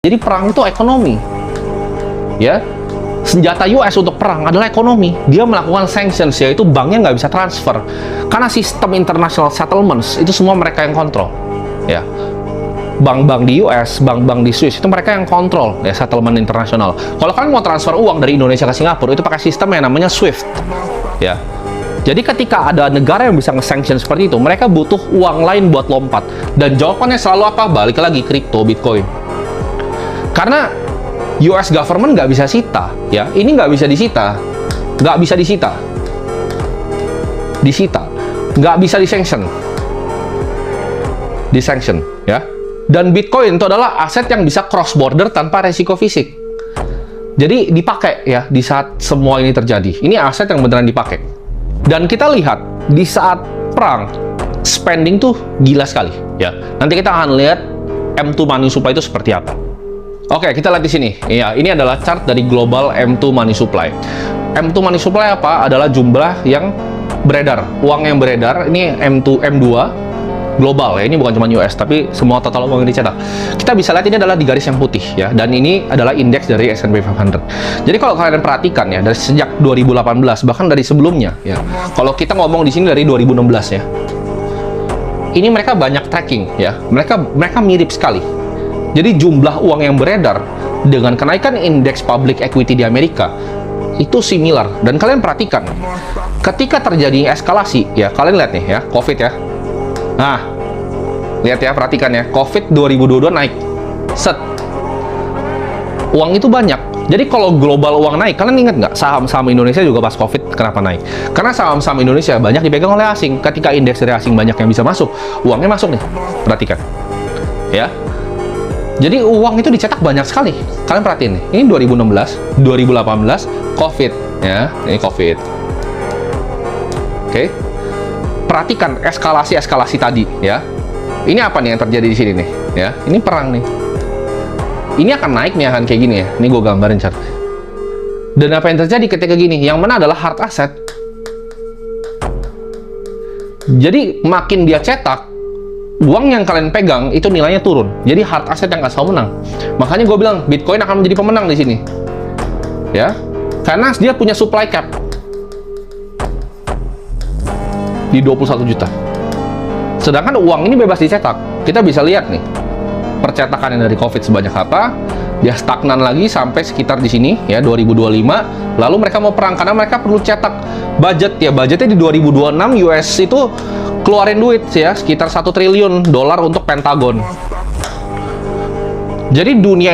Jadi perang itu ekonomi. Ya. Senjata US untuk perang adalah ekonomi. Dia melakukan sanctions, yaitu banknya nggak bisa transfer. Karena sistem international settlements, itu semua mereka yang kontrol. Ya. Bank-bank di US, bank-bank di Swiss, itu mereka yang kontrol ya settlement internasional. Kalau kalian mau transfer uang dari Indonesia ke Singapura, itu pakai sistem yang namanya SWIFT. Ya. Jadi ketika ada negara yang bisa nge-sanction seperti itu, mereka butuh uang lain buat lompat. Dan jawabannya selalu apa? Balik lagi, kripto, Bitcoin. Karena US government nggak bisa sita, ya. Ini nggak bisa disita. Nggak bisa disita. Disita. Nggak bisa disanction. Disanction, ya. Dan Bitcoin itu adalah aset yang bisa cross-border tanpa resiko fisik. Jadi dipakai, ya, di saat semua ini terjadi. Ini aset yang beneran dipakai. Dan kita lihat di saat perang spending tuh gila sekali ya. Nanti kita akan lihat M2 money supply itu seperti apa. Oke, kita lihat di sini. Ya, ini adalah chart dari global M2 money supply. M2 money supply apa? Adalah jumlah yang beredar, uang yang beredar. Ini M2 global ya. Ini bukan cuma US, tapi semua total uang yang dicetak. Kita bisa lihat ini adalah di garis yang putih ya, dan ini adalah indeks dari S&P 500. Jadi kalau kalian perhatikan ya, dari sejak 2018 bahkan dari sebelumnya ya. Kalau kita ngomong di sini dari 2016 ya. Ini mereka banyak tracking ya. Mereka mirip sekali. Jadi jumlah uang yang beredar dengan kenaikan indeks public equity di Amerika itu similar. Dan kalian perhatikan ketika terjadi eskalasi ya, kalian lihat nih ya, COVID ya. Nah, lihat ya, perhatikan ya, COVID 2022 naik, set, uang itu banyak. Jadi kalau global uang naik, kalian ingat nggak saham-saham Indonesia juga pas COVID kenapa naik? Karena saham-saham Indonesia banyak dipegang oleh asing. Ketika indeks dari asing banyak yang bisa masuk, uangnya masuk nih, perhatikan, ya. Jadi uang itu dicetak banyak sekali. Kalian perhatiin nih, ini 2016, 2018, COVID, ya, ini COVID. Oke. Perhatikan eskalasi tadi ya. Ini apa nih yang terjadi di sini nih ya? Ini perang nih. Ini akan naik nih, akan kayak gini ya. Ini gue gambarin chart. Dan apa yang terjadi ketika gini? Yang mana adalah hard asset. Jadi makin dia cetak, uang yang kalian pegang itu nilainya turun. Jadi hard asset yang nggak selalu menang. Makanya gue bilang Bitcoin akan menjadi pemenang di sini. Ya, karena dia punya supply cap di 21 juta. Sedangkan uang ini bebas dicetak. Kita bisa lihat nih percetakan yang dari COVID sebanyak apa. Dia stagnan lagi sampai sekitar di sini ya 2025. Lalu mereka mau perang karena mereka perlu cetak budget ya. Budgetnya di 2026 US itu keluarin duit ya sekitar $1 triliun untuk Pentagon. Jadi dunia